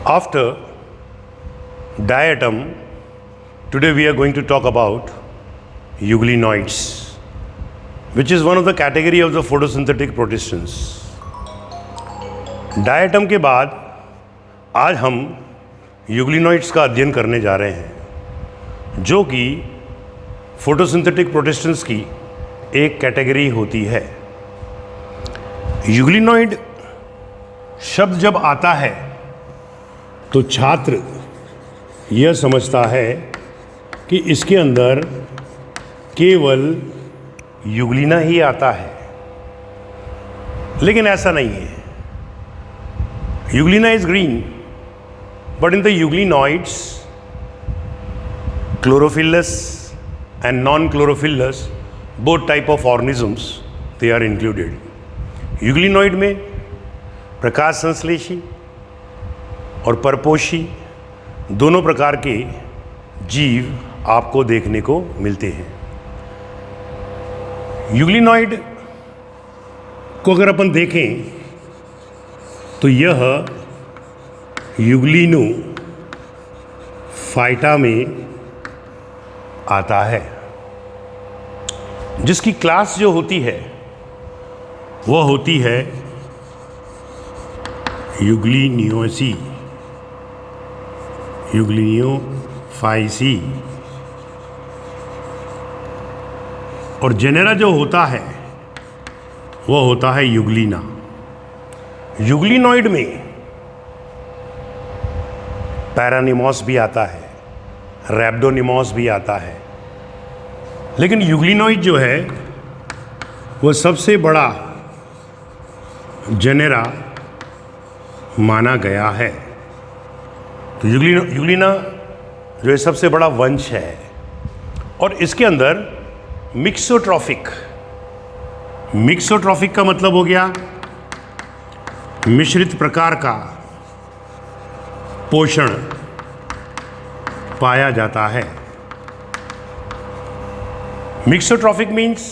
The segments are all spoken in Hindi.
After diatom, today we are going to talk about euglenoids, which is one of the category of the photosynthetic protistans. Diatom के बाद आज हम यूग्लिनॉइड्स का अध्ययन करने जा रहे हैं, जो कि फोटोसिंथेटिक प्रोटिस्टेंस की एक कैटेगरी होती है। यूग्लिनॉइड शब्द जब आता है तो छात्र यह समझता है कि इसके अंदर केवल यूग्लिना ही आता है, लेकिन ऐसा नहीं है। Euglena is green, but in the euglenoids, chlorophyllous and non-chlorophyllous, both type of organisms, they are included. Euglenoid में प्रकाश संश्लेषी और परपोषी दोनों प्रकार के जीव आपको देखने को मिलते हैं। यूग्लिनॉइड को अगर अपन देखें तो यह यूग्लिनो फाइटा में आता है, जिसकी क्लास जो होती है वह होती है यूग्लिनियोसी, यूग्लिनियोफाइसी, और जेनेरा जो होता है वह होता है यूग्लिना। यूग्लिनॉइड में पैरानिमोस भी आता है, रैब्डोनिमोस भी आता है, लेकिन यूग्लिनॉइड जो है वह सबसे बड़ा जेनेरा माना गया है। तो यूग्लिना जो है सबसे बड़ा वंश है, और इसके अंदर मिक्सोट्रॉफिक का मतलब हो गया मिश्रित प्रकार का पोषण पाया जाता है। मिक्सोट्रॉफिक मीन्स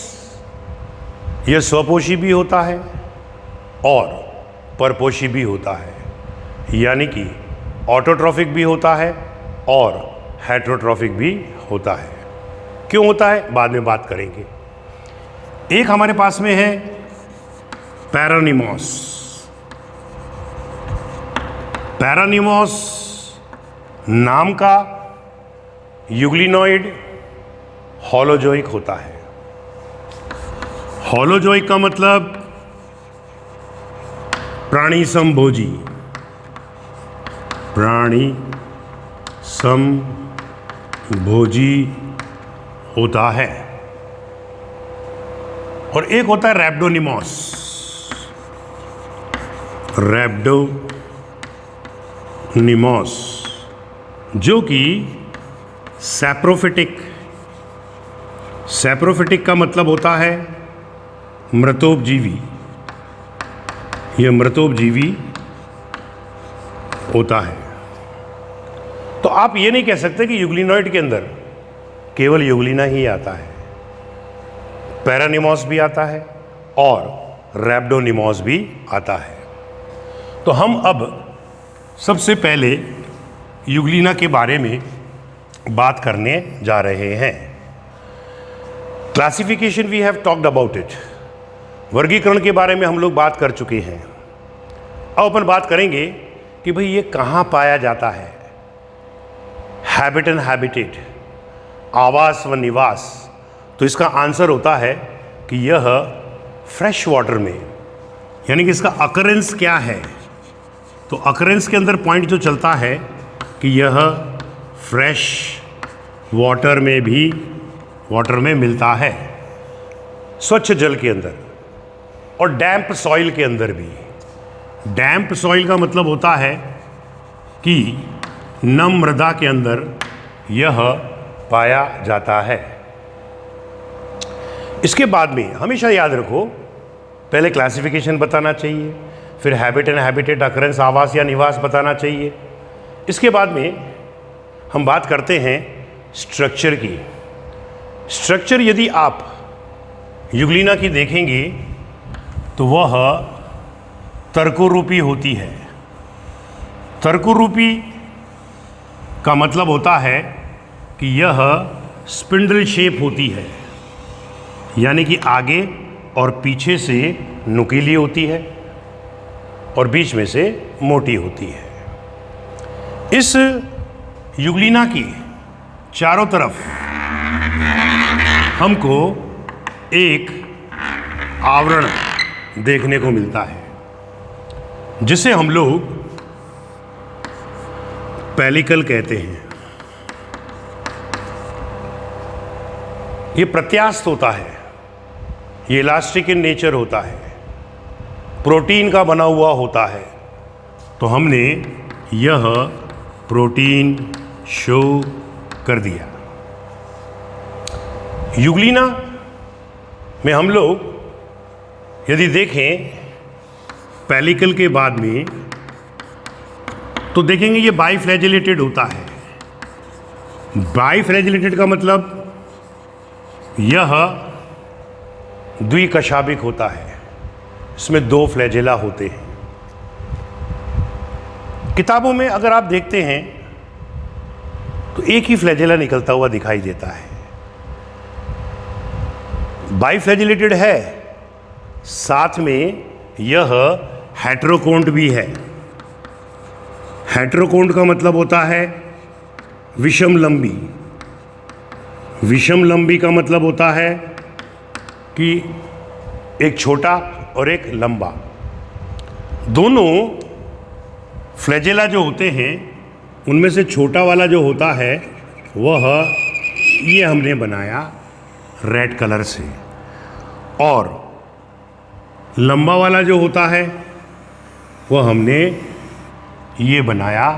यह स्वपोषी भी होता है और परपोषी भी होता है, यानी कि ऑटोट्रॉफिक भी होता है और हेट्रोट्रॉफिक भी होता है। क्यों होता है बाद में बात करेंगे। एक हमारे पास में है पैरानिमोस। पैरानिमोस नाम का यूग्लिनॉइड होलोजोइक होता है। होलोजोइक का मतलब प्राणी समभोजी, प्राणी समभोजी होता है। और एक होता है रैब्डोनिमोस, रैब्डोनिमोस, जो कि सैप्रोफिटिक का मतलब होता है मृतोपजीवी। यह मृतोपजीवी होता है। तो आप ये नहीं कह सकते कि यूग्लिनॉइड के अंदर केवल यूग्लिना ही आता है, पैरानिमोस भी आता है और रैब्डोनिमोस भी आता है। तो हम अब सबसे पहले यूग्लिना के बारे में बात करने जा रहे हैं। Classification we have talked about it. वर्गीकरण के बारे में हम लोग बात कर चुके हैं। अब अपन बात करेंगे कि भाई ये कहाँ पाया जाता है। हैबिट एंड हैबिटेट, आवास व निवास। तो इसका आंसर होता है कि यह फ्रेश वाटर में, यानी कि इसका अकरेंस क्या है। तो अकरेंस के अंदर पॉइंट जो चलता है कि यह फ्रेश वाटर में मिलता है, स्वच्छ जल के अंदर, और डैम्प सॉइल के अंदर भी। डैम्प सॉइल का मतलब होता है कि नम मृदा के अंदर यह पाया जाता है। इसके बाद में हमेशा याद रखो, पहले क्लासिफिकेशन बताना चाहिए, फिर हैबिट एंड हैबिटेट, अकरेंस, आवास या निवास बताना चाहिए। इसके बाद में हम बात करते हैं स्ट्रक्चर की। स्ट्रक्चर यदि आप यूग्लिना की देखेंगे तो वह तर्कोरूपी होती है। तर्कुरूपी का मतलब होता है कि यह स्पिंडल शेप होती है, यानी कि आगे और पीछे से नुकीली होती है और बीच में से मोटी होती है। इस युगलिना की चारों तरफ हमको एक आवरण देखने को मिलता है, जिसे हम लोग पेलिकल कहते हैं। ये प्रत्यास्थ होता है, ये इलास्टिक इन नेचर होता है, प्रोटीन का बना हुआ होता है। तो हमने यह प्रोटीन शो कर दिया। युगलिना में हम लोग यदि देखें पेलिकल के बाद में, तो देखेंगे ये बाइफ्लैजिलेटेड होता है। बाइफ्लैजिलेटेड का मतलब यह द्विकशाभिक होता है, इसमें 2 फ्लैजेला होते हैं। किताबों में अगर आप देखते हैं तो एक ही फ्लैजेला निकलता हुआ दिखाई देता है। बाइफ्लैजिलेटेड है, साथ में यह हेटेरोकोन्ड भी है। हेटेरोकोन्ड का मतलब होता है विषम लंबी। विषम लंबी का मतलब होता है कि एक छोटा और एक लंबा। दोनों फ्लैजेला जो होते हैं उनमें से छोटा वाला जो होता है वह ये हमने बनाया रेड कलर से, और लंबा वाला जो होता है वह हमने ये बनाया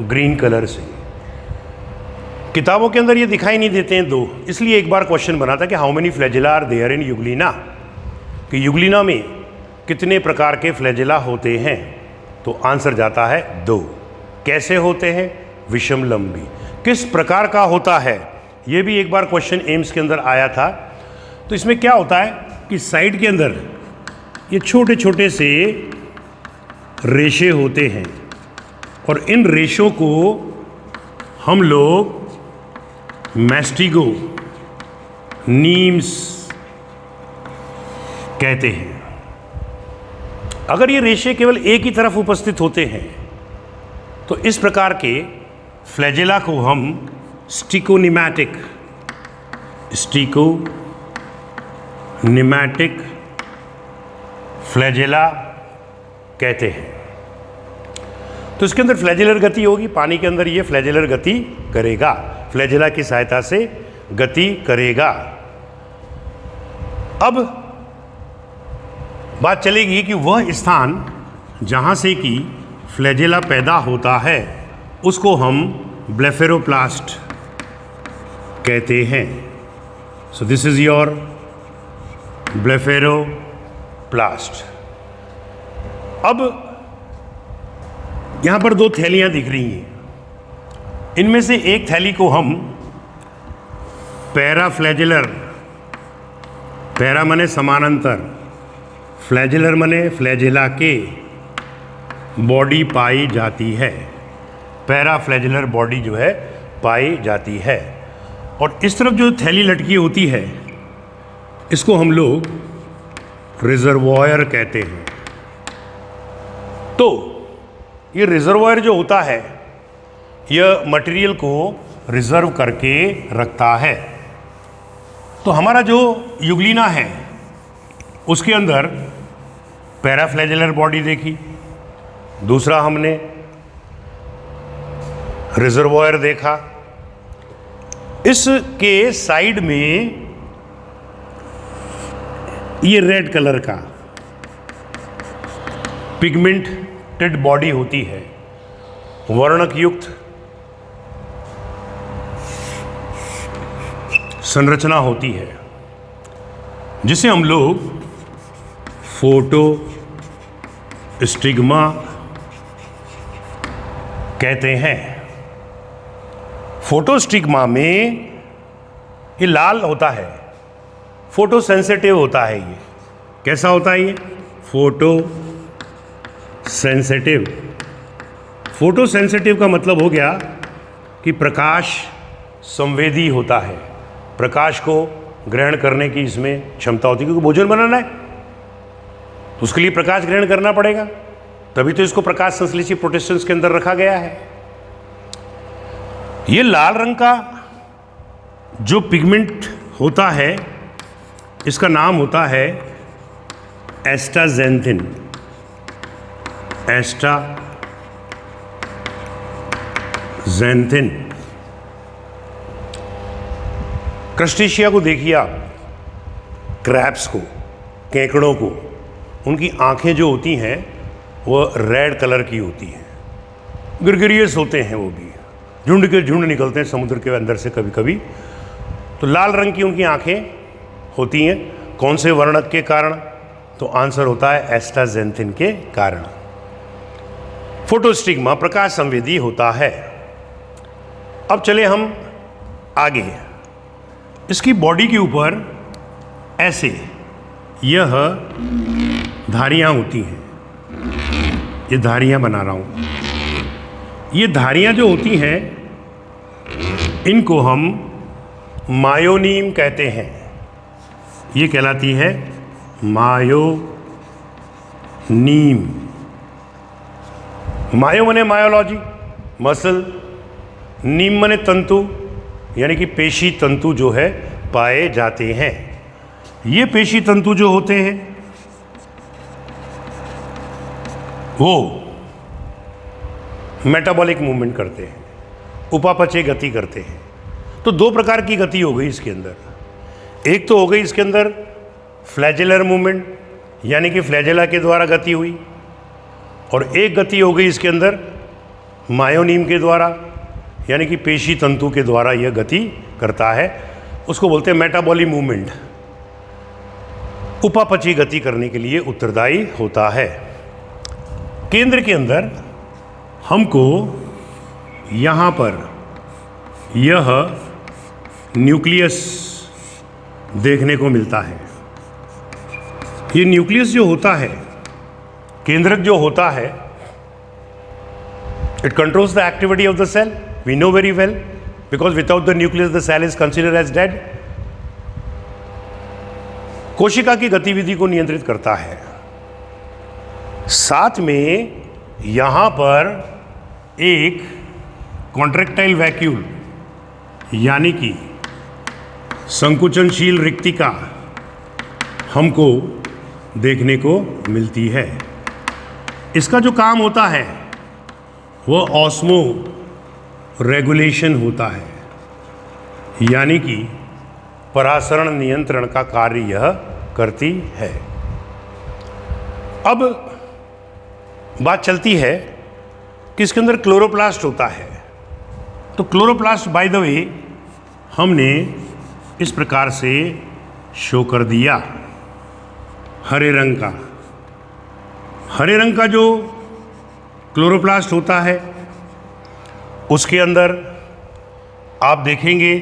ग्रीन कलर से। किताबों के अंदर ये दिखाई नहीं देते हैं 2, इसलिए एक बार क्वेश्चन बना था कि how many flagella are there in euglena, कि युगलिना में कितने प्रकार के फ्लैजेला होते हैं। तो आंसर जाता है 2। कैसे होते हैं? विषम लंबी। किस प्रकार का होता है, ये भी एक बार क्वेश्चन एम्स के अंदर आया था। तो इसमें क्या होता है कि साइड के अंदर ये छोटे छोटे से रेशे होते हैं, और इन रेशों को हम लोग मैस्टिगो नीम्स कहते हैं। अगर ये रेशे केवल एक ही तरफ उपस्थित होते हैं तो इस प्रकार के फ्लैजेला को हम स्टिकोनिमैटिक फ्लैजेला कहते हैं। तो इसके अंदर फ्लैजेलर गति होगी, पानी के अंदर ये फ्लैजेलर गति करेगा, फ्लैजेला की सहायता से गति करेगा। अब बात चलेगी कि वह स्थान जहाँ से कि फ्लैजेला पैदा होता है उसको हम ब्लेफेरोप्लास्ट कहते हैं। So this is your blepharoplast. अब यहाँ पर 2 थैलियाँ दिख रही हैं। इनमें से एक थैली को हम पैराफ्लैजेलर, पैरा मने समानांतर, फ्लैजेलर मने फ्लैजेला के बॉडी पाई जाती है। पैराफ्लैजेलर बॉडी जो है पाई जाती है। और इस तरफ जो थैली लटकी होती है इसको हम लोग रिजर्वॉयर कहते हैं। तो ये रिजर्वॉयर जो होता है यह मटेरियल को रिजर्व करके रखता है। तो हमारा जो युगलिना है उसके अंदर पैराफ्लैजेलर बॉडी देखी, दूसरा हमने रिजर्वॉयर देखा। इसके साइड में ये रेड कलर का पिगमेंटेड बॉडी होती है, वर्णक युक्त संरचना होती है, जिसे हम लोग फोटो स्टिग्मा कहते हैं। फोटोस्टिग्मा में ये लाल होता है, फोटो सेंसिटिव होता है। ये कैसा होता है? ये फोटो सेंसिटिव फोटो सेंसिटिव का मतलब हो गया कि प्रकाश संवेदी होता है, प्रकाश को ग्रहण करने की इसमें क्षमता होती है, क्योंकि भोजन बनाना है तो उसके लिए प्रकाश ग्रहण करना पड़ेगा, तभी तो इसको प्रकाश संश्लेषी प्रोटिस्टेंस के अंदर रखा गया है। ये लाल रंग का जो पिगमेंट होता है इसका नाम होता है एस्टाजेंथिन। एस्टाजेंथिन। क्रस्टेशिया को देखिए आप, क्रैब्स को, केकड़ों को, उनकी आंखें जो होती हैं वो रेड कलर की होती हैं, गिरगिरियस होते हैं, वो भी झुंड के झुंड निकलते हैं समुद्र के अंदर से कभी कभी, तो लाल रंग की उनकी आंखें होती हैं। कौन से वर्णक के कारण? तो आंसर होता है एस्टाजेंथिन के कारण। फोटोस्टिग्मा प्रकाश संवेदी होता है। अब चले हम आगे। इसकी बॉडी के ऊपर ऐसे यह धारियां होती हैं, ये धारियां बना रहा हूं। ये धारियां जो होती हैं इनको हम मायोनीम कहते हैं। ये कहलाती है मायोनीम। मायो मने मायोलॉजी, मसल, नीम मने तंतु, यानी कि पेशी तंतु जो है पाए जाते हैं। ये पेशी तंतु जो होते हैं वो मेटाबॉलिक मूवमेंट करते हैं, उपापचय गति करते हैं। तो दो प्रकार की गति हो गई इसके अंदर। एक तो हो गई इसके अंदर फ्लैजेलर मूवमेंट, यानी कि फ्लैजेला के द्वारा गति हुई, और एक गति हो गई इसके अंदर मायोनीम के द्वारा, यानी कि पेशी तंतु के द्वारा यह गति करता है। उसको बोलते हैं मेटाबॉलिक मूवमेंट। उपापचयी गति करने के लिए उत्तरदायी होता है। केंद्र के अंदर हमको यहाँ पर यह न्यूक्लियस देखने को मिलता है। ये न्यूक्लियस जो होता है, केंद्रक जो होता है, it controls the activity of the cell. We know very well, because without the nucleus the cell is considered as dead. कोशिका की गतिविधि को नियंत्रित करता है। साथ में यहां पर एक कॉन्ट्रैक्टाइल वैक्यूल, यानी कि संकुचनशील रिक्तिका हमको देखने को मिलती है। इसका जो काम होता है वो ऑस्मो रेगुलेशन होता है, यानी कि परासरण नियंत्रण का कार्य यह करती है। अब बात चलती है कि इसके अंदर क्लोरोप्लास्ट होता है। तो क्लोरोप्लास्ट बाय द वे हमने इस प्रकार से शो कर दिया, हरे रंग का। हरे रंग का जो क्लोरोप्लास्ट होता है उसके अंदर आप देखेंगे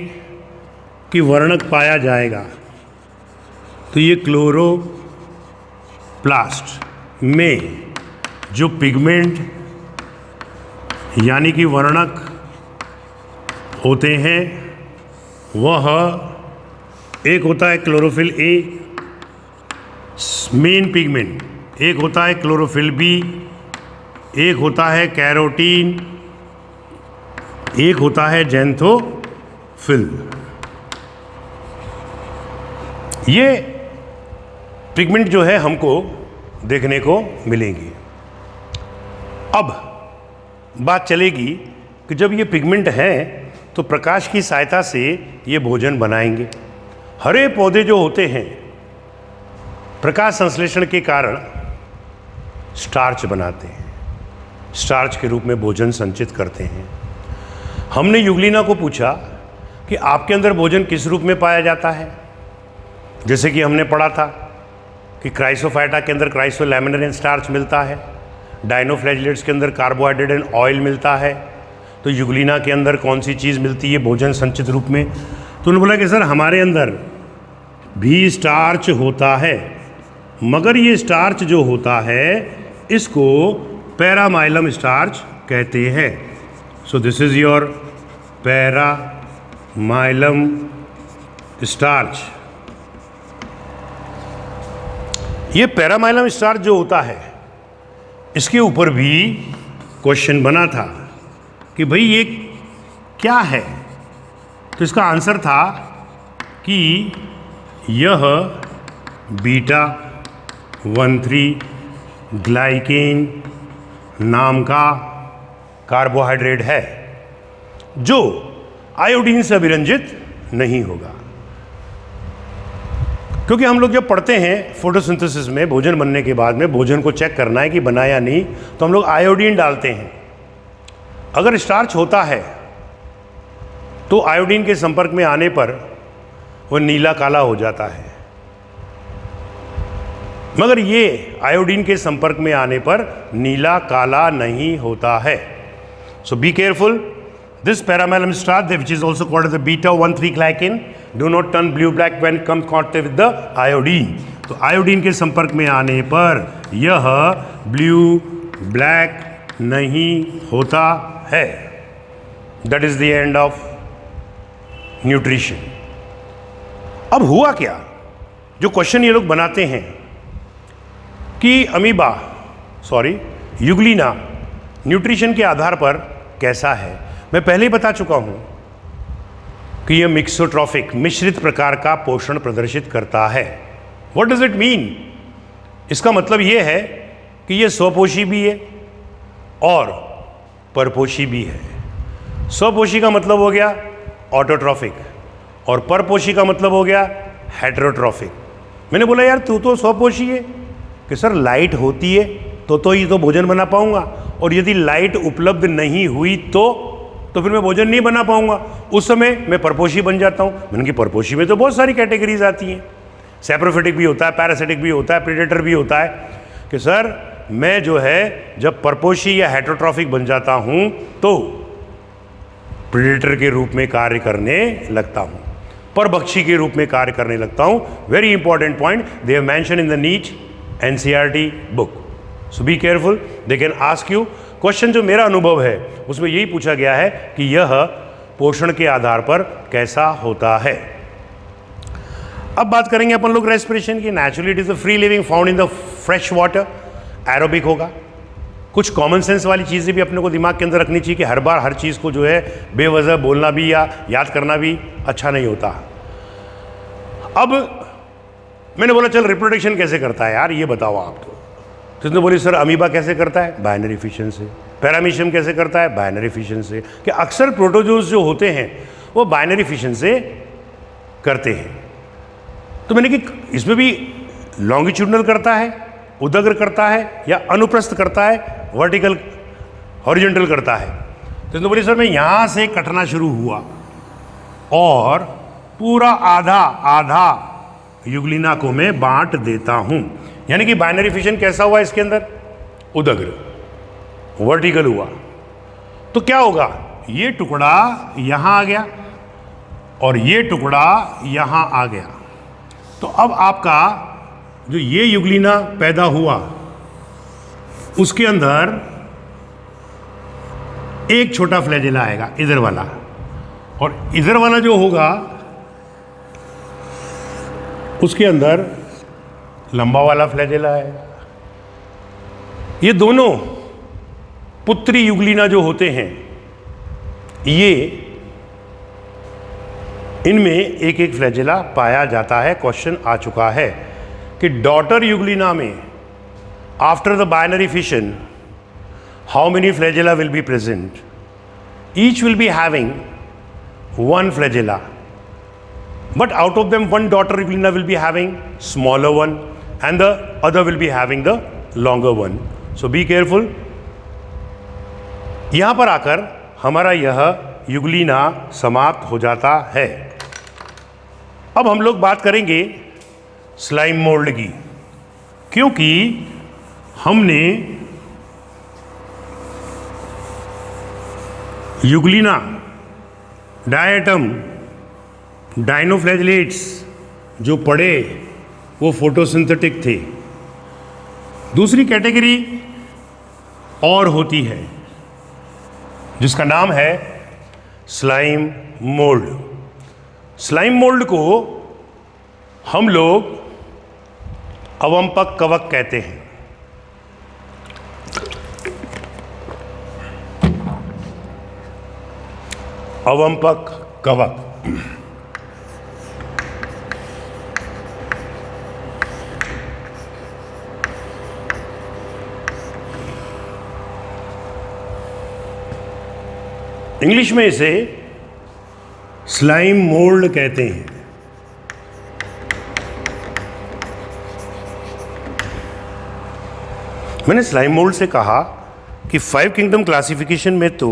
कि वर्णक पाया जाएगा। तो ये क्लोरोप्लास्ट में जो पिगमेंट यानी कि वर्णक होते हैं वह एक होता है क्लोरोफिल ए मेन पिगमेंट, एक होता है क्लोरोफिल बी, एक होता है कैरोटीन, एक होता है ज़ैंथोफिल। ये पिगमेंट जो है हमको देखने को मिलेंगे। अब बात चलेगी कि जब ये पिगमेंट हैं तो प्रकाश की सहायता से ये भोजन बनाएंगे। हरे पौधे जो होते हैं प्रकाश संश्लेषण के कारण स्टार्च बनाते हैं, स्टार्च के रूप में भोजन संचित करते हैं। हमने युगलिना को पूछा कि आपके अंदर भोजन किस रूप में पाया जाता है। जैसे कि हमने पढ़ा था कि क्राइसोफाइटा के अंदर क्राइसोलैमिनर एंड स्टार्च मिलता है, डायनोफ्लैजिलेट्स के अंदर कार्बोहाइड्रेट एंड ऑयल मिलता है। तो युगलिना के अंदर कौन सी चीज़ मिलती है भोजन संचित रूप में? तो उन्होंने बोला कि सर हमारे अंदर भी स्टार्च होता है, मगर ये स्टार्च जो होता है इसको पैरामाइलम स्टार्च कहते हैं। So this is your paramylum starch. ये पैरामाइलम स्टार्च जो होता है, इसके ऊपर भी क्वेश्चन बना था कि भाई ये क्या है। तो इसका आंसर था कि यह बीटा 13 ग्लाइकेन नाम का कार्बोहाइड्रेट है जो आयोडीन से अभिरंजित नहीं होगा। क्योंकि हम लोग जब पढ़ते हैं फोटोसिंथेसिस में, भोजन बनने के बाद में भोजन को चेक करना है कि बना या नहीं, तो हम लोग आयोडीन डालते हैं। अगर स्टार्च होता है तो आयोडीन के संपर्क में आने पर वो नीला काला हो जाता है, मगर ये आयोडीन के संपर्क में आने पर नीला काला नहीं होता है। So be careful, this paramylum starch which is also called as the beta 13 glycan do not turn blue black when come contact with the iodine। तो आयोडीन के संपर्क में आने पर यह ब्लू ब्लैक नहीं होता है। That is the end of nutrition. अब हुआ क्या, जो क्वेश्चन ये लोग बनाते हैं कि यूग्लिना न्यूट्रिशन के आधार पर कैसा है। मैं पहले ही बता चुका हूं कि यह मिक्सोट्रॉफिक, मिश्रित प्रकार का पोषण प्रदर्शित करता है। What does it mean? इसका मतलब यह है कि यह स्वपोषी भी है और परपोषी भी है। स्वपोषी का मतलब हो गया ऑटोट्रॉफिक और परपोषी का मतलब हो गया हेटेरोट्रॉफिक। मैंने बोला यार तू तो स्वपोषी है कि सर लाइट होती है तो ही तो भोजन बना पाऊंगा, और यदि लाइट उपलब्ध नहीं हुई तो फिर मैं भोजन नहीं बना पाऊंगा, उस समय मैं परपोषी बन जाता हूं। मैंने कि परपोषी में तो बहुत सारी कैटेगरीज आती हैं, सैप्रोफिटिक भी होता है, पैरासिटिक भी होता है, प्रेडेटर भी होता है। कि सर मैं जो है जब परपोषी या हेटेरोट्रॉफिक बन जाता हूं तो प्रेडेटर के रूप में कार्य करने लगता हूं, परभक्षी के रूप में कार्य करने लगता हूं। Very important point they have mention in the NEET NCERT book. So be careful, they can ask you question. जो मेरा अनुभव है उसमें यही पूछा गया है कि यह पोषण के आधार पर कैसा होता है। अब बात करेंगे अपन लोग रेस्पिरेशन की। Naturally it is a free living found in the fresh water, aerobic होगा। कुछ कॉमन सेंस वाली चीज़ें भी अपने को दिमाग के अंदर रखनी चाहिए कि हर बार हर चीज़ को जो है बेवजह बोलना भी या याद करना भी अच्छा नहीं होता। अब मैंने बोला चल रिप्रोडक्शन कैसे करता है यार, ये बताओ आप। तो उसने बोली सर अमीबा कैसे करता है, बाइनरी फिशन से। पैरामीशियम कैसे करता है, बाइनरी फिशन से। कि अक्सर प्रोटोजोन्स जो होते हैं वो बाइनरी फिशन से करते हैं। तो मैंने कि इसमें भी लॉन्गिट्यूडनल करता है, उदग्र करता है, या अनुप्रस्थ करता है, वर्टिकल हॉरिजॉन्टल करता है। तो उसने बोली सर मैं यहाँ से कटना शुरू हुआ और पूरा आधा आधा यूग्लिना को मैं बांट देता हूँ। यानी कि बाइनरी फिशन कैसा हुआ इसके अंदर, उदग्र वर्टिकल हुआ। तो क्या होगा, ये टुकड़ा यहाँ आ गया और ये टुकड़ा यहाँ आ गया। तो अब आपका जो ये यूग्लिना पैदा हुआ उसके अंदर एक छोटा फ्लैजेला आएगा इधर वाला, और इधर वाला जो होगा उसके अंदर लंबा वाला फ्लैजेला आएगा। ये दोनों पुत्री यूग्लिना जो होते हैं ये इनमें एक एक फ्लैजेला पाया जाता है। क्वेश्चन आ चुका है कि डॉटर यूग्लिना में after the binary fission how many flagella will be present, each will be having one flagella, but out of them one daughter Euglena will be having smaller one and the other will be having the longer one. So be careful. यहां पर आकर हमारा यह यूग्लिना समाप्त हो जाता है। अब हम लोग बात करेंगे स्लाइम मोल्ड की, क्योंकि हमने यूग्लिना, डायटम, डाइनोफ्लैजिलेट्स जो पढ़े वो फोटोसिंथेटिक थे। दूसरी कैटेगरी और होती है जिसका नाम है स्लाइम मोल्ड। स्लाइम मोल्ड को हम लोग अवंपक कवक कहते हैं। अवंपक कवक। इंग्लिश में इसे स्लाइम मोल्ड कहते हैं। मैंने स्लाइम मोल्ड से कहा कि 5 किंगडम क्लासिफिकेशन में तो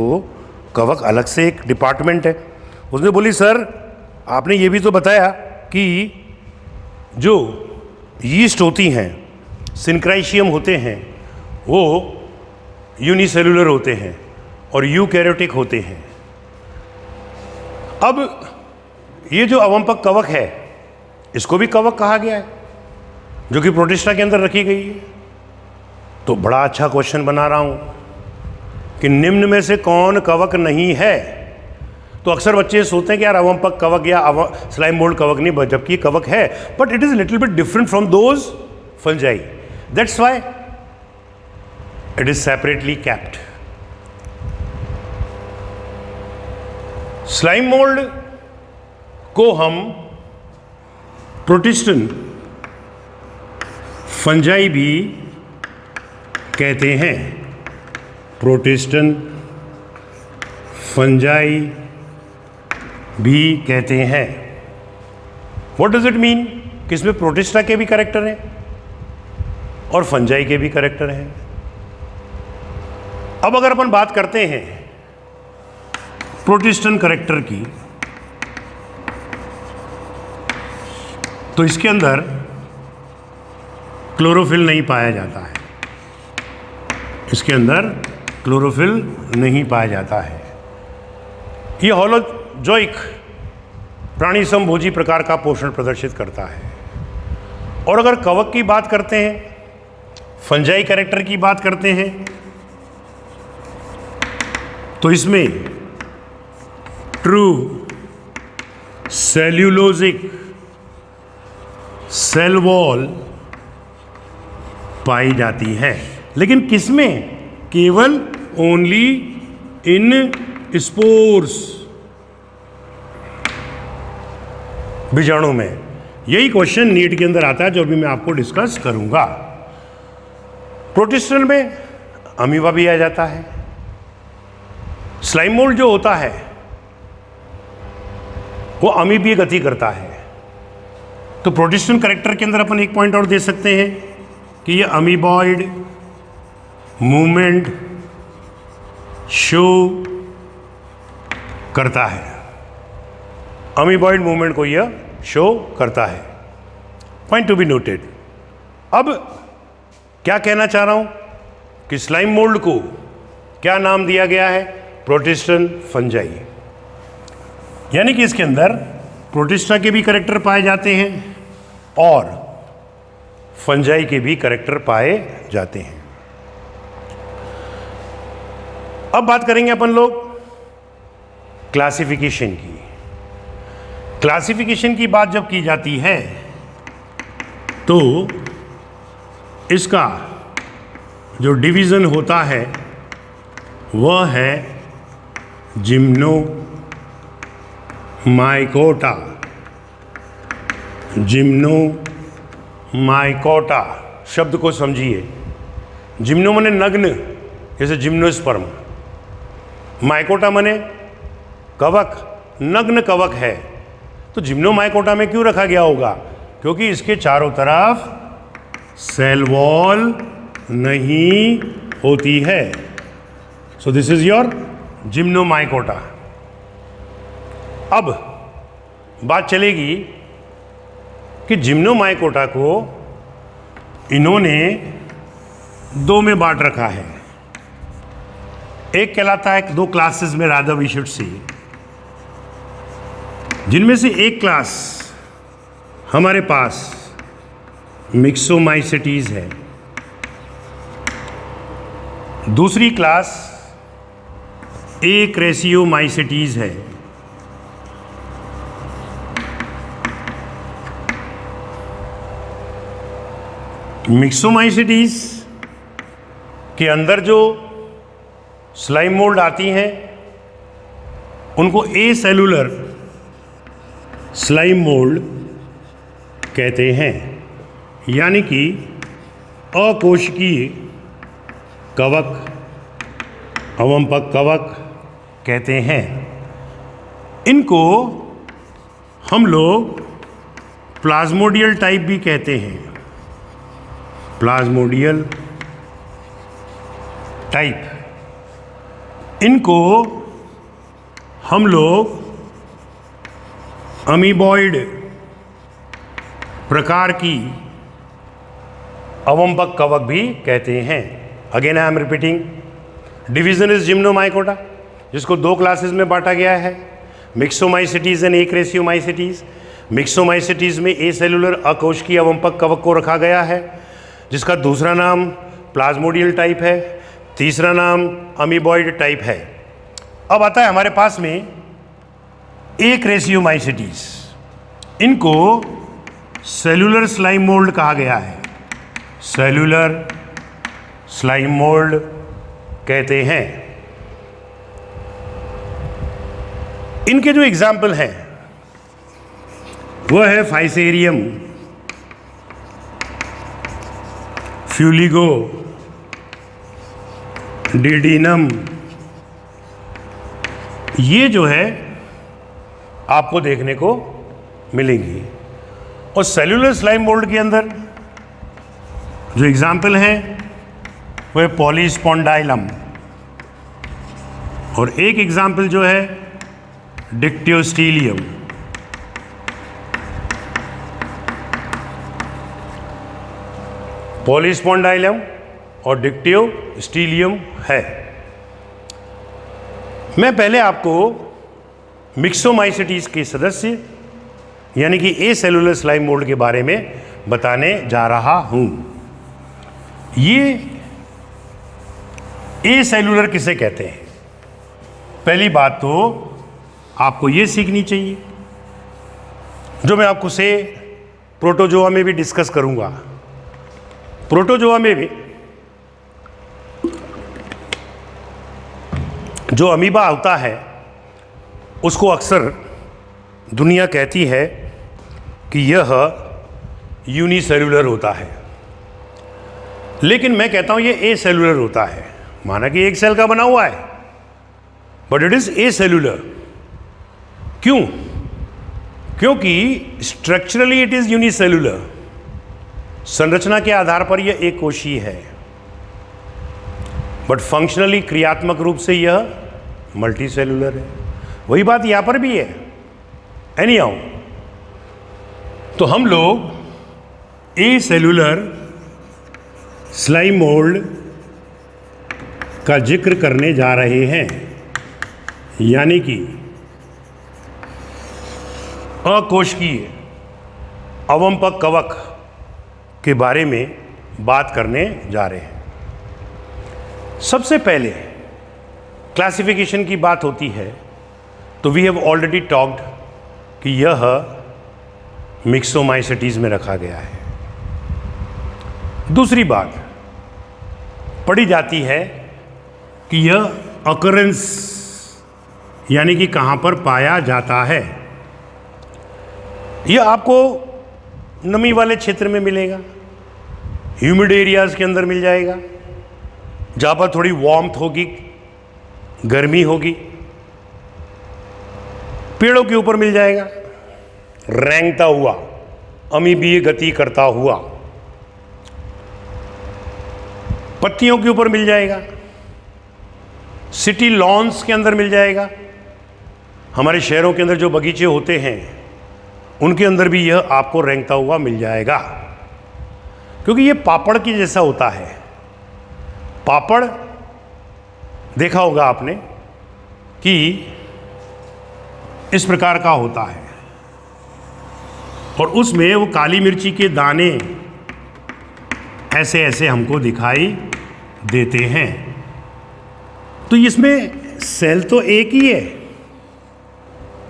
कवक अलग से एक डिपार्टमेंट है। उसने बोली सर आपने ये भी तो बताया कि जो यीस्ट होती हैं, सिंक्राइशियम होते हैं, वो यूनिसेलुलर होते हैं और यूकैरियोटिक होते हैं। अब ये जो अवंपक कवक है इसको भी कवक कहा गया है, जो कि प्रोटिस्टा के अंदर रखी गई है। तो बड़ा अच्छा क्वेश्चन बना रहा हूं कि निम्न में से कौन कवक नहीं है। तो अक्सर बच्चे सोचते हैं कि यार अवंपक कवक या स्लाइम मोल्ड कवक नहीं, जबकि कवक है, but it is little bit different from those fungi. That's why it is separately capped. Slime mould को हम प्रोटिस्टन फंजाई भी कहते हैं। प्रोटिस्टन फंजाई भी कहते हैं। व्हाट डज इट मीन कि इसमें प्रोटिस्टा के भी कैरेक्टर हैं और फंजाई के भी कैरेक्टर हैं। अब अगर अपन बात करते हैं प्रोटिस्टन कैरेक्टर की, तो इसके अंदर क्लोरोफिल नहीं पाया जाता है। इसके अंदर क्लोरोफिल नहीं पाया जाता है। ये होलोजोइक प्राणी समभोजी प्रकार का पोषण प्रदर्शित करता है। और अगर कवक की बात करते हैं, फंजाई कैरेक्टर की बात करते हैं, तो इसमें ट्रू सेल्यूलोजिक सेल वॉल पाई जाती है। लेकिन किसमें? केवल ओनली इन स्पोर्स, बीजाणु में। यही क्वेश्चन नीट के अंदर आता है, जो अभी मैं आपको डिस्कस करूंगा। प्रोटिस्टन में अमीबा भी आ जाता है। स्लाइम मोल्ड जो होता है वो अमीबीय गति करता है। तो प्रोटिस्टन कैरेक्टर के अंदर अपन एक पॉइंट और दे सकते हैं कि ये अमीबॉइड मूवमेंट शो करता है। अमीबॉइड मूवमेंट को यह शो करता है। Point to be noted. अब क्या कहना चाह रहा हूं कि स्लाइम मोल्ड को क्या नाम दिया गया है? प्रोटिस्टन फंजाई। यानी कि इसके अंदर प्रोटिस्टा के भी कैरेक्टर पाए जाते हैं और फंजाई के भी कैरेक्टर पाए जाते हैं। अब बात करेंगे अपन लोग क्लासिफिकेशन की। क्लासिफिकेशन की बात जब की जाती है तो इसका जो डिवीज़न होता है वह है जिम्नोमाइकोटा। जिम्नोमाइकोटा शब्द को समझिए। जिम्नो माने नग्न, जैसे जिम्नोस्पर्म। माइकोटा माने कवक, नग्न कवक है। तो जिम्नोमाइकोटा में क्यों रखा गया होगा? क्योंकि इसके चारों तरफ सेल वॉल नहीं होती है। So this is your gymnomycota. अब बात चलेगी कि जिम्नोमाइकोटा को इन्होंने दो में बांट रखा है। एक कहलाता है, दो क्लासेस में रादर वी शुड सी, जिनमें से एक क्लास हमारे पास मिक्सोमाइसेटीज है, दूसरी क्लास एक रेशियोमाइसिटीज है। मिक्सोमाइसिटीज के अंदर जो स्लाइम मोल्ड आती हैं उनको ए सेलुलर स्लाइम मोल्ड कहते हैं, यानी कि अकोशिकीय कवक, अवंपक कवक कहते हैं। इनको हम लोग प्लाज्मोडियल टाइप भी कहते हैं, प्लाज्मोडियल टाइप। इनको हम लोग अमीबॉइड प्रकार की अवंपक कवक भी कहते हैं। Again I am repeating, division is gymnomycota, जिसको दो क्लासेस में बांटा गया है, मिक्सोमाइसिटीज एंड एकरेशियोमाइसिटीज। मिक्सोमाइसिटीज में ए सेलुलर अकोशिकीय अवंपक कवक को रखा गया है, जिसका दूसरा नाम प्लाज्मोडियल टाइप है, तीसरा नाम अमीबॉइड टाइप है। अब आता है हमारे पास में एकरेशियोमाइसिटीज। इनको सेलुलर स्लाइम मोल्ड कहा गया है, सेलुलर स्लाइम मोल्ड कहते हैं। इनके जो एग्जाम्पल हैं वो है फाइसेरियम, फ्यूलिगो, डिडिनम। ये जो है आपको देखने को मिलेंगी। और सेलुलर स्लाइम मोल्ड के अंदर जो एग्जाम्पल हैं वो है पॉलीस्पॉन्डाइलम, और एक एग्जाम्पल जो है डिक्टियोस्टीलियम। पॉलीस्पॉन्डाइलम और डिक्टियोस्टीलियम है। मैं पहले आपको मिक्सोमाइसिटीज के सदस्य यानी कि ए सेलुलर स्लाइम मोल्ड के बारे में बताने जा रहा हूं। ये ए सेलुलर किसे कहते हैं? पहली बात तो आपको ये सीखनी चाहिए, जो मैं आपको से प्रोटोजोआ में भी डिस्कस करूंगा। प्रोटोजोआ में भी जो अमीबा होता है उसको अक्सर दुनिया कहती है कि यह यूनिसेलुलर होता है, लेकिन मैं कहता हूं यह ए सेलुलर होता है। माना कि एक सेल का बना हुआ है, but it is a cellular. क्यों? क्योंकि स्ट्रक्चरली इट इज यूनिसेलुलर, संरचना के आधार पर यह एक कोशीय है, बट फंक्शनली क्रियात्मक रूप से यह मल्टी सेलुलर है। वही बात यहां पर भी है। एनी हाउ, तो हम लोग ए सेलुलर स्लाइम मोल्ड का जिक्र करने जा रहे हैं, यानी कि अकोशिकीय अवंपक कवक के बारे में बात करने जा रहे हैं। सबसे पहले क्लासिफिकेशन की बात होती है तो वी हैव ऑलरेडी टॉक्ड कि यह मिक्सोमाइसिटीज में रखा गया है। दूसरी बात पढ़ी जाती है कि यह अकरेंस यानी कि कहाँ पर पाया जाता है। यह आपको नमी वाले क्षेत्र में मिलेगा, ह्यूमिड एरियाज के अंदर मिल जाएगा, जहाँ पर थोड़ी वार्मथ होगी, गर्मी होगी। पेड़ों के ऊपर मिल जाएगा, रेंगता हुआ, अमीबीय गति करता हुआ। पत्तियों के ऊपर मिल जाएगा, सिटी लॉन्स के अंदर मिल जाएगा। हमारे शहरों के अंदर जो बगीचे होते हैं उनके अंदर भी यह आपको रेंगता हुआ मिल जाएगा, क्योंकि यह पापड़ की जैसा होता है। पापड़ देखा होगा आपने कि इस प्रकार का होता है, और उसमें वो काली मिर्ची के दाने ऐसे ऐसे हमको दिखाई देते हैं। तो इसमें सेल तो एक ही है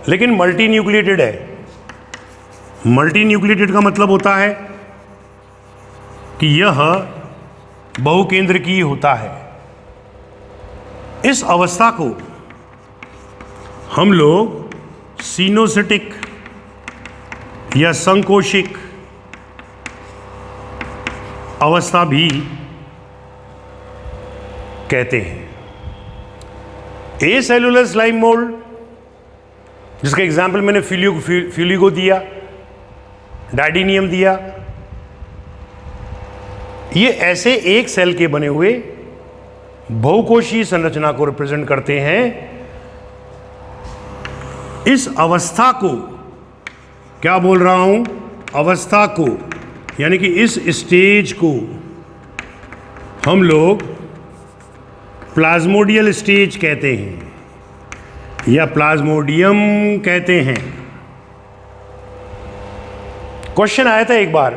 लेकिन मल्टी न्यूक्लिएटेड है। मल्टी न्यूक्लिएटेड का मतलब होता है कि यह बहुकेंद्रकीय होता है। इस अवस्था को हम लोग सिनोसिटिक या संकोशिक अवस्था भी कहते हैं। ए सेलुलर स्लाइम मोल्ड, जिसका एग्जाम्पल मैंने फ्यूलिगो दिया, डायडिनियम दिया, ये ऐसे एक सेल के बने हुए बहुकोशीय संरचना को रिप्रेजेंट करते हैं। इस अवस्था को क्या बोल रहा हूं? अवस्था को, यानी कि इस स्टेज को हम लोग प्लाज्मोडियल स्टेज कहते हैं या प्लाज्मोडियम कहते हैं। क्वेश्चन आया था एक बार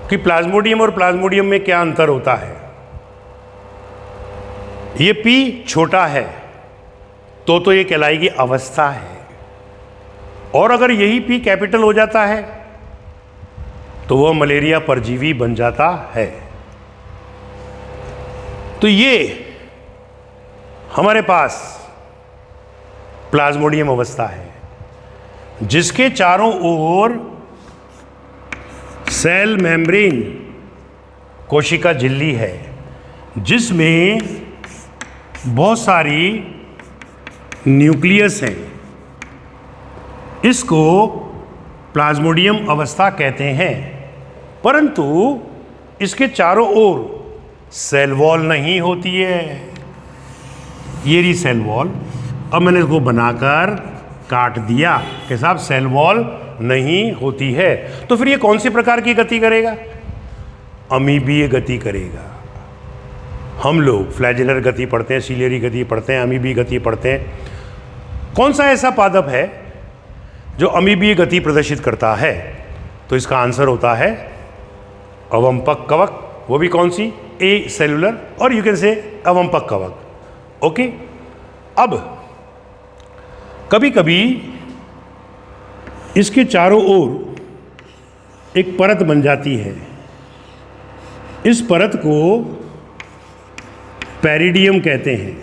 कि प्लाज्मोडियम और प्लाज्मोडियम में क्या अंतर होता है। ये P छोटा है तो ये कहलाएगी अवस्था है, और अगर यही P कैपिटल हो जाता है तो वह मलेरिया परजीवी बन जाता है। तो ये हमारे पास प्लाज्मोडियम अवस्था है, जिसके चारों ओर सेल मेम्ब्रेन कोशिका झिल्ली है, जिसमें बहुत सारी न्यूक्लियस हैं। इसको प्लाज्मोडियम अवस्था कहते हैं, परंतु इसके चारों ओर सेल वॉल नहीं होती है। ये रही सेल वॉल। अब मैंने इसको बनाकर काट दिया कि साहब सेल वॉल नहीं होती है। तो फिर ये कौन सी प्रकार की गति करेगा? अमीबीय गति करेगा। हम लोग फ्लैजेलर गति पढ़ते हैं, सीलियरी गति पढ़ते हैं, अमीबीय गति पढ़ते हैं। कौन सा ऐसा पादप है जो अमीबीय गति प्रदर्शित करता है? तो इसका आंसर होता है अवंपक कवक। वो भी कौन सी? ए सेलुलर, और यू कैन से अवंपक कवक। ओके। अब कभी कभी इसके चारों ओर एक परत बन जाती है। इस परत को पेरिडियम कहते हैं।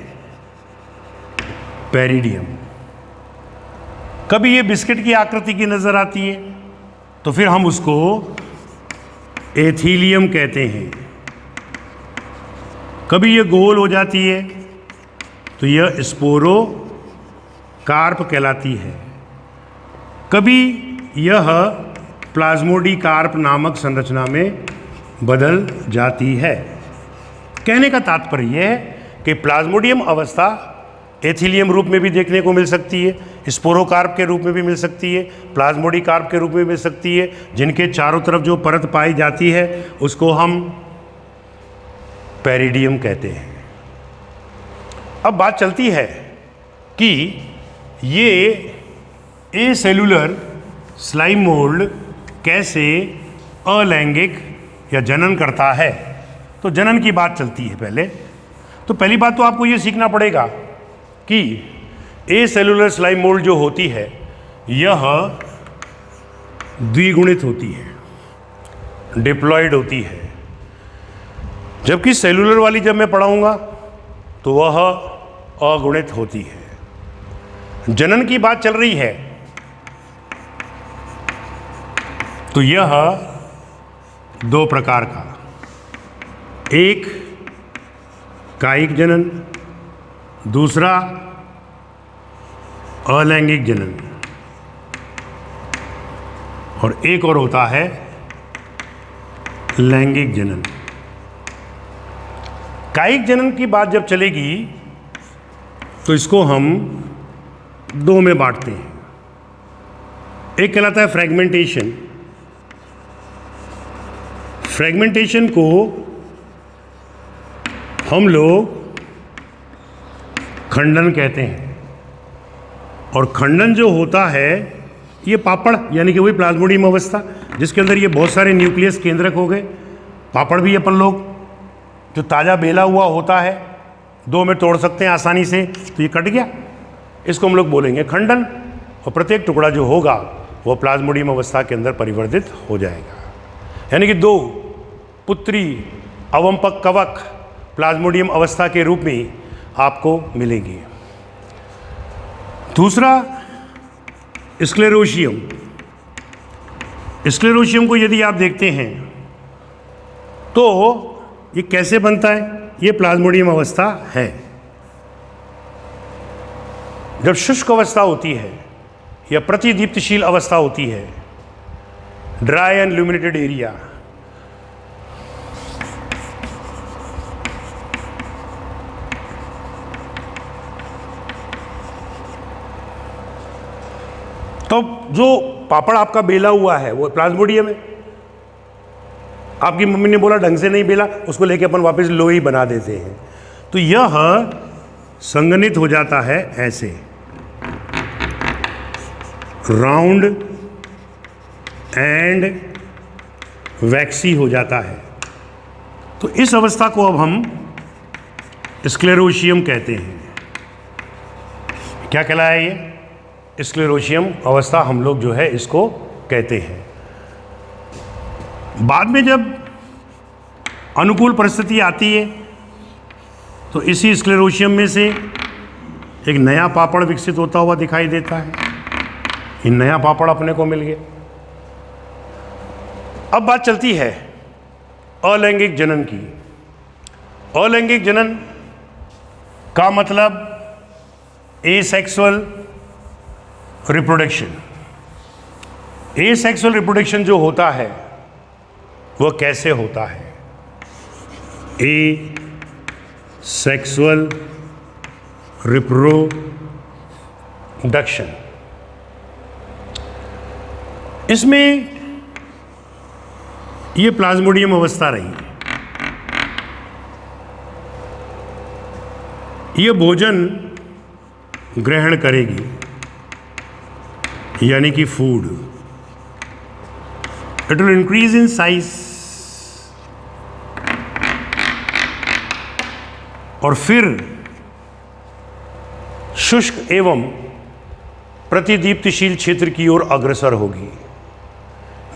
पेरिडियम। कभी ये बिस्किट की आकृति की नजर आती है तो फिर हम उसको एथीलियम कहते हैं। कभी ये गोल हो जाती है तो यह स्पोरो कार्प कहलाती है। कभी यह प्लाज्मोडिकार्प नामक संरचना में बदल जाती है। कहने का तात्पर्य यह है कि प्लाज्मोडियम अवस्था एथिलियम रूप में भी देखने को मिल सकती है, स्पोरोकार्प के रूप में भी मिल सकती है, प्लाज्मोडिकार्प के रूप में मिल सकती है। जिनके चारों तरफ जो परत पाई जाती है उसको हम पेरिडियम कहते हैं। अब बात चलती है कि ये ए सेलुलर स्लाइम मोल्ड कैसे अलैंगिक या जनन करता है। तो जनन की बात चलती है पहले। तो पहली बात तो आपको ये सीखना पड़ेगा कि ए सेलुलर स्लाइम मोल्ड जो होती है यह द्विगुणित होती है, डिप्लॉयड होती है। जबकि सेलुलर वाली जब मैं पढ़ाऊंगा तो वह अगुणित होती है। जनन की बात चल रही है तो यह दो प्रकार का, एक कायिक जनन, दूसरा अलैंगिक जनन, और एक और होता है लैंगिक जनन। कायिक जनन की बात जब चलेगी तो इसको हम दो में बांटते हैं। एक कहलाता है फ्रेगमेंटेशन। फ्रेगमेंटेशन को हम लोग खंडन कहते हैं, और खंडन जो होता है ये पापड़, यानी कि वही प्लाज्मोडियम अवस्था जिसके अंदर ये बहुत सारे न्यूक्लियस केंद्रक हो गए। पापड़ भी अपन लोग जो ताज़ा बेला हुआ होता है 2 में तोड़ सकते हैं आसानी से, तो ये कट गया, इसको हम लोग बोलेंगे खंडन। और प्रत्येक टुकड़ा जो होगा वो प्लाज्मोडियम अवस्था के अंदर परिवर्तित हो जाएगा। यानी कि 2 पुत्री अवंपक कवक प्लाज्मोडियम अवस्था के रूप में आपको मिलेंगी। दूसरा स्क्लेरोशियम। स्क्लेरोशियम को यदि आप देखते हैं तो ये कैसे बनता है, ये प्लाज्मोडियम अवस्था है। जब शुष्क अवस्था होती है या प्रतिदीप्तशील अवस्था होती है, ड्राई एंड ल्यूमिनेटेड एरिया, तो जो पापड़ आपका बेला हुआ है वो प्लाज्मोडियम है। आपकी मम्मी ने बोला ढंग से नहीं बेला, उसको लेके अपन वापस लोई बना देते हैं। तो यह संघनित हो जाता है ऐसे, राउंड एंड वैक्सी हो जाता है। तो इस अवस्था को अब हम स्क्लेरोशियम कहते हैं। क्या कहलाया ये? स्क्लेरोशियम अवस्था हम लोग जो है इसको कहते हैं। बाद में जब अनुकूल परिस्थिति आती है तो इसी स्क्लेरोशियम में से एक नया पापड़ विकसित होता हुआ दिखाई देता है। ये नया पापड़ अपने को मिल गया। अब बात चलती है अलैंगिक जनन की। अलैंगिक जनन का मतलब एसेक्सुअल रिप्रोडक्शन। एसेक्सुअल रिप्रोडक्शन जो होता है वह कैसे होता है? एसेक्सुअल रिप्रोडक्शन, इसमें ये प्लाज्मोडियम अवस्था रही। ये भोजन ग्रहण करेगी, यानी कि food. It will increase in size और फिर शुष्क एवं प्रतिदीप्तिशील क्षेत्र की ओर अग्रसर होगी।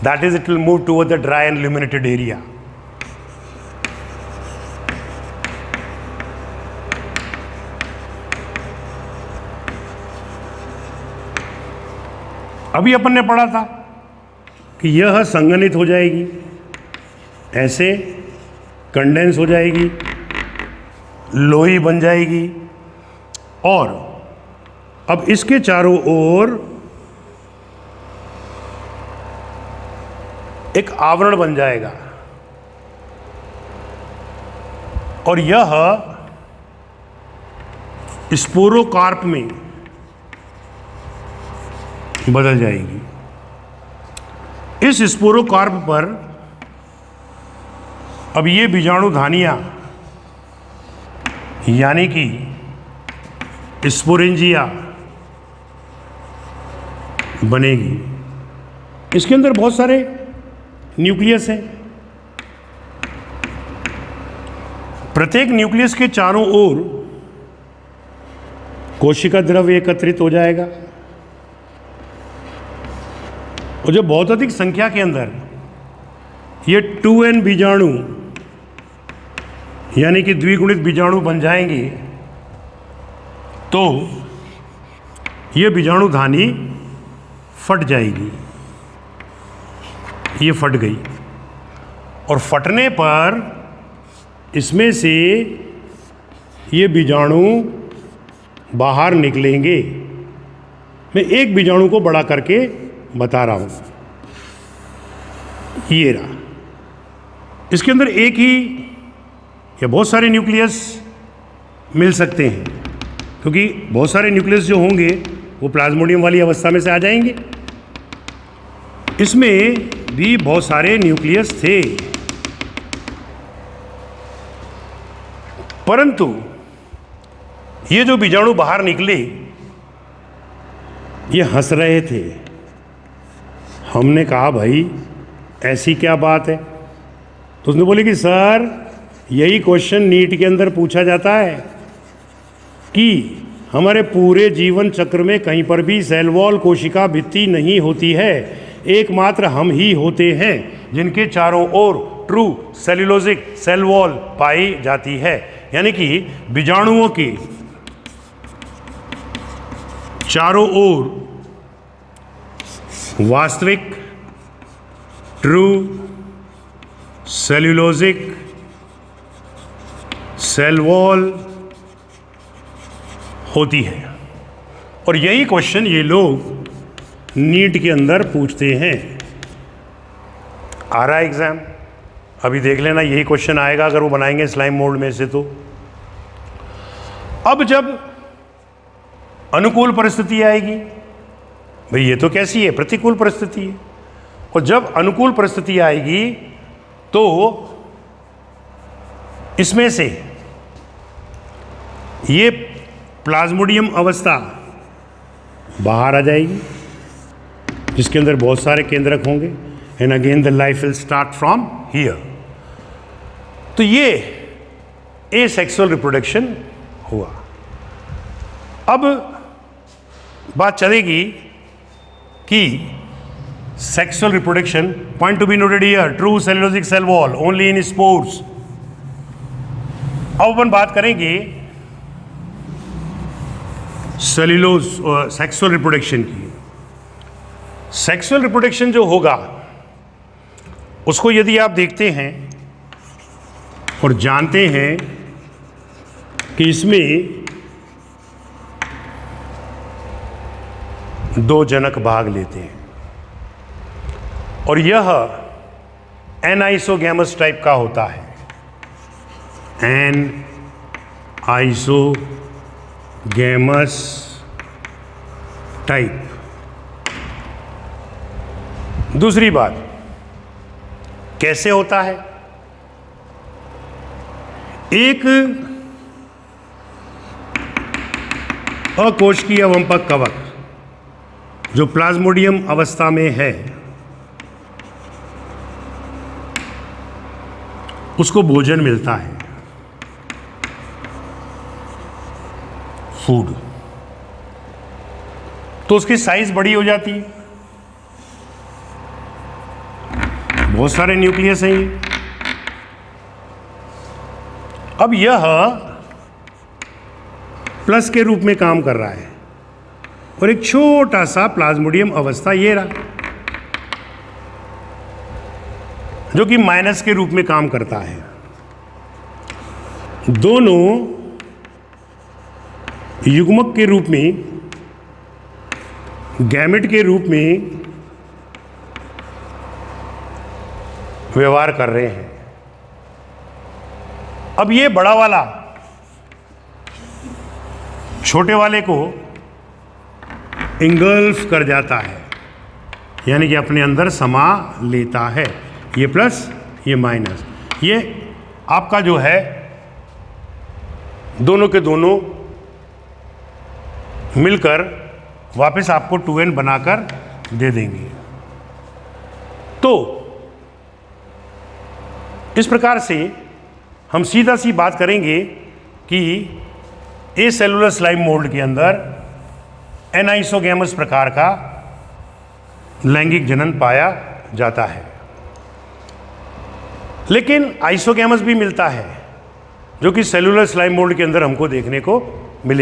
That is it will move toward the dry and illuminated area. अभी अपन ने पढ़ा था कि यह संघनित हो जाएगी, ऐसे कंडेंस हो जाएगी, लोई बन जाएगी, और अब इसके चारों ओर एक आवरण बन जाएगा और यह स्पोरोकार्प में बदल जाएगी। इस स्पोरोकार्प पर अब ये बीजाणुधानियां यानी कि स्पोरेंजिया बनेगी। इसके अंदर बहुत सारे न्यूक्लियस हैं। प्रत्येक न्यूक्लियस के चारों ओर कोशिका द्रव्य एकत्रित हो जाएगा और जब बहुत अधिक संख्या के अंदर ये 2n बीजाणु यानी कि द्विगुणित बीजाणु बन जाएंगे तो ये बीजाणुधानी फट जाएगी। ये फट गई और फटने पर इसमें से ये बीजाणु बाहर निकलेंगे। मैं एक बीजाणु को बड़ा करके बता रहा हूं। ये रहा, इसके अंदर एक ही या बहुत सारे न्यूक्लियस मिल सकते हैं, क्योंकि बहुत सारे न्यूक्लियस जो होंगे वो प्लाज्मोडियम वाली अवस्था में से आ जाएंगे। इसमें भी बहुत सारे न्यूक्लियस थे, परंतु ये जो बीजाणु बाहर निकले ये हंस रहे थे। हमने कहा भाई ऐसी क्या बात है? तो उसने बोले कि सर यही क्वेश्चन नीट के अंदर पूछा जाता है कि हमारे पूरे जीवन चक्र में कहीं पर भी सेल वॉल कोशिका भित्ति नहीं होती है, एकमात्र हम ही होते हैं जिनके चारों ओर ट्रू सेल्यूलोजिक सेल वॉल पाई जाती है। यानी कि बीजाणुओं के चारों ओर वास्तविक ट्रू सेल्यूलोजिक सेल वॉल होती है। और यही क्वेश्चन ये लोग नीट के अंदर पूछते हैं। आ रहा है एग्जाम, अभी देख लेना, यही क्वेश्चन आएगा अगर वो बनाएंगे स्लाइम मोल्ड में से। तो अब जब अनुकूल परिस्थिति आएगी, भाई ये तो कैसी है, प्रतिकूल परिस्थिति है, और जब अनुकूल परिस्थिति आएगी तो इसमें से ये प्लाज्मोडियम अवस्था बाहर आ जाएगी जिसके अंदर बहुत सारे केंद्रक होंगे, and again the life will start from here. तो ये एसेक्सुअल रिप्रोडक्शन हुआ। अब बात चलेगी कि sexual reproduction, point to be noted here, true cellulosic cell wall only in spores. अब अपन बात करेंगे सेल्यूलोज सेक्सुअल रिप्रोडक्शन की। सेक्सुअल रिप्रोडक्शन जो होगा उसको यदि आप देखते हैं और जानते हैं कि इसमें दो जनक भाग लेते हैं, और यह एनाइसोगैमस टाइप का होता है, एनाइसोगैमस टाइप। दूसरी बात, कैसे होता है? एक अकोशिकीय अवंपक कवक जो प्लाज्मोडियम अवस्था में है उसको भोजन मिलता है, फूड, तो उसकी साइज बड़ी हो जाती है, बहुत सारे न्यूक्लियस हैं ये। अब यह प्लस के रूप में काम कर रहा है और एक छोटा सा प्लाज्मोडियम अवस्था ये रहा जो कि माइनस के रूप में काम करता है। दोनों युग्मक के रूप में, गैमेट के रूप में व्यवहार कर रहे हैं। अब ये बड़ा वाला छोटे वाले को इंगल्फ कर जाता है, यानी कि अपने अंदर समा लेता है। ये प्लस, ये माइनस, ये आपका जो है दोनों के दोनों मिलकर वापस आपको 2n बनाकर दे देंगे। तो इस प्रकार से हम सीधा सी बात करेंगे कि एसेलुलर स्लाइम मोल्ड के अंदर एनाइसोगैमस प्रकार का लैंगिक जनन पाया जाता है। लेकिन आइसोगैमस भी मिलता है जो कि सेलुलर स्लाइम मोल्ड के अंदर हमको देखने को